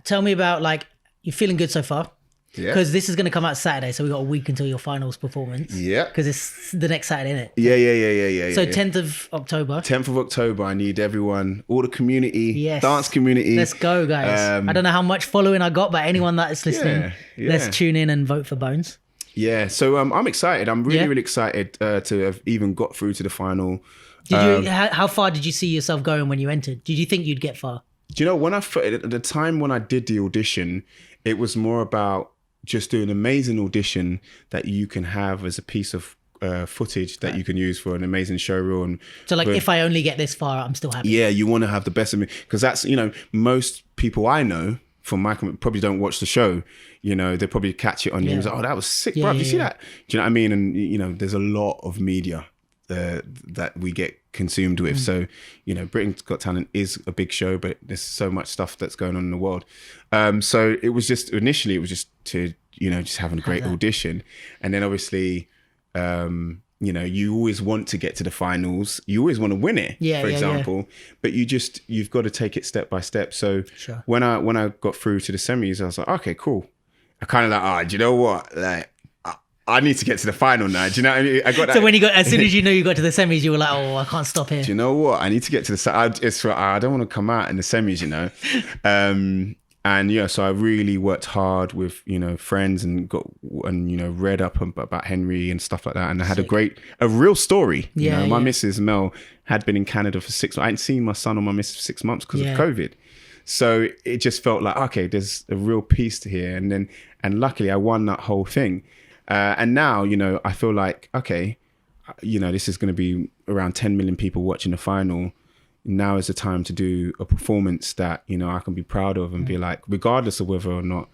Tell me about, like, you're feeling good so far? Yeah. Because this is going to come out Saturday, so we got a week until your finals performance. Yeah. Because it's the next Saturday, isn't it? Yeah. So 10th of October. 10th of October, I need everyone, all the community, Yes. dance community. Let's go, guys. I don't know how much following I got, but anyone that is listening, let's tune in and vote for Bones. Yeah, so I'm excited. I'm really excited to have even got through to the final. Did you? How far did you see yourself going when you entered? Did you think you'd get far? Do you know, at the time when I did the audition, it was more about just doing an amazing audition that you can have as a piece of footage that you can use for an amazing show reel. And so, like, if I only get this far, I'm still happy. Yeah, you want to have the best of me, because that's, you know, most people I know from my probably don't watch the show. You know, they probably catch it on news. Oh, that was sick, bro. Did you see that? Do you know what I mean? And, you know, there's a lot of media that we get consumed with. So, you know, Britain's Got Talent is a big show, but there's so much stuff that's going on in the world. So it was just, initially, it was just to, you know, just having a great audition. And then obviously, you know, you always want to get to the finals. You always want to win it, for example. But you've got to take it step by step. So when I got through to the semis, I was like, okay, cool. I kind of like, do you know what? Like, I need to get to the final now. Do you know what I mean? I got that. So when as soon as you knew you got to the semis, you were like, oh, I can't stop here. Do you know what? I need to get to the I don't want to come out in the semis, you know. And yeah, so I really worked hard with, you know, friends and you know, read up about Henry and stuff like that. And I had a real story. You know, my missus Mel had been in Canada for 6 months. I hadn't seen my son or my missus for 6 months because of COVID. So it just felt like, okay, there's a real piece to here. And luckily I won that whole thing. And now, you know, I feel like, okay, you know, this is going to be around 10 million people watching the final. Now is the time to do a performance that, you know, I can be proud of and be like, regardless of whether or not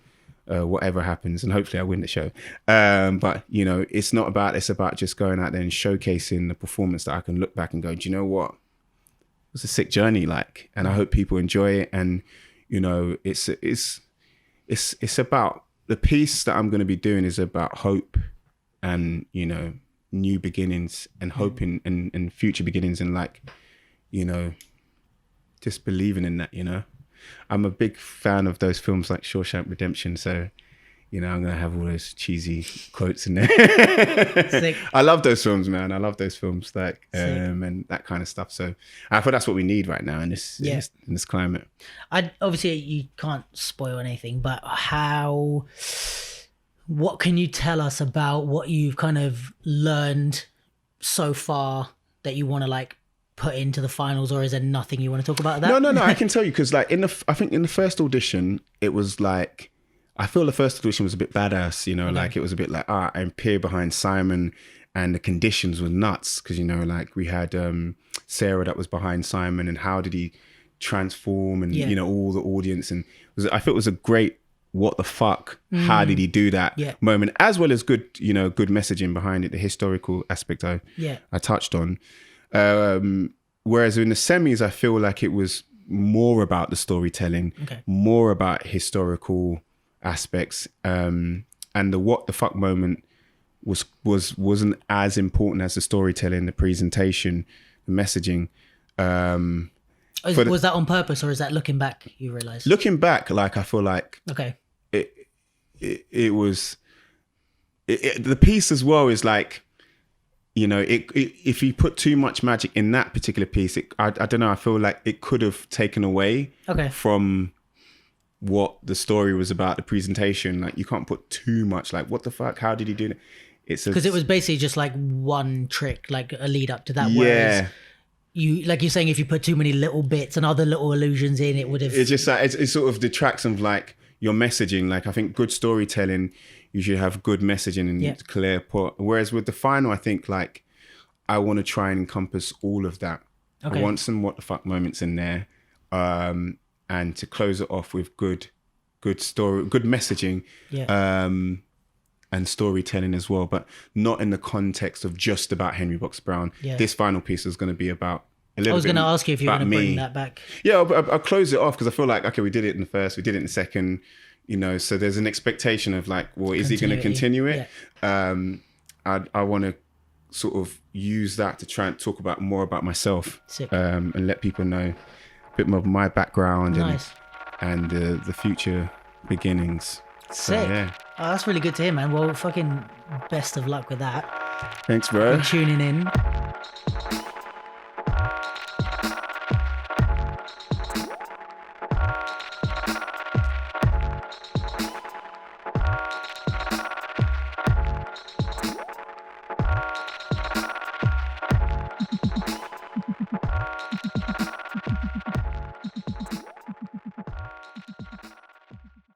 whatever happens, and hopefully I win the show. But, you know, it's about just going out there and showcasing the performance that I can look back and go, do you know what? It was a sick journey, like, and I hope people enjoy it. And, you know, it's about, the piece that I'm going to be doing is about hope and, you know, new beginnings and hoping and future beginnings, and, like, you know, just believing in that, you know. I'm a big fan of those films like Shawshank Redemption, so, you know, I'm going to have all those cheesy quotes in there. Sick. I love those films, man. I love those films, like, and that kind of stuff. So I thought that's what we need right now in this climate. Obviously, you can't spoil anything, but what can you tell us about what you've kind of learned so far that you want to, like, put into the finals, or is there nothing you want to talk about that? No, I can tell you, because, like, I think in the first audition, it was like, I feel the first audition was a bit badass, you know, like, it was a bit like, I appear behind Simon, and the conditions were nuts, because, you know, like, we had Sarah that was behind Simon, and how did he transform, and, you know, all the audience, and I felt it was a great, what the fuck, how did he do that moment, as well as good, you know, good messaging behind it, the historical aspect I touched on. Whereas in the semis, I feel like it was more about the storytelling, more about historical aspects, and the what the fuck moment wasn't as important as the storytelling, the presentation, the messaging. Was that on purpose, or is that looking back you realize? Looking back, like, I feel like it was the piece as well is like, you know, if you put too much magic in that particular piece, I don't know, I feel like it could have taken away from what the story was about, the presentation. Like, you can't put too much, like, what the fuck, how did he do it? Because it was basically just like one trick, like a lead up to that. Whereas like you're saying, if you put too many little bits and other little allusions in, it would have... It's just like, it sort of detracts of, like, your messaging. Like, I think good storytelling, you should have good messaging and clear put. Whereas with the final, I think, like, I want to try and encompass all of that. I want some what the fuck moments in there, and to close it off with good story, good messaging, and storytelling as well, but not in the context of just about Henry Box Brown. This final piece is going to be about a little bit. I was going to ask you if you were going to bring that back. Yeah, I'll close it off, because I feel like, okay, we did it in the first, we did it in the second, you know, so there's an expectation of, like, well, is he going to continue it? I want to sort of use that to try and talk more about myself, and let people know a bit more of my background, and the future beginnings. So, Sick. yeah. Oh, that's really good to hear, man. Well, fucking best of luck with that. Thanks, bro. Tuning in.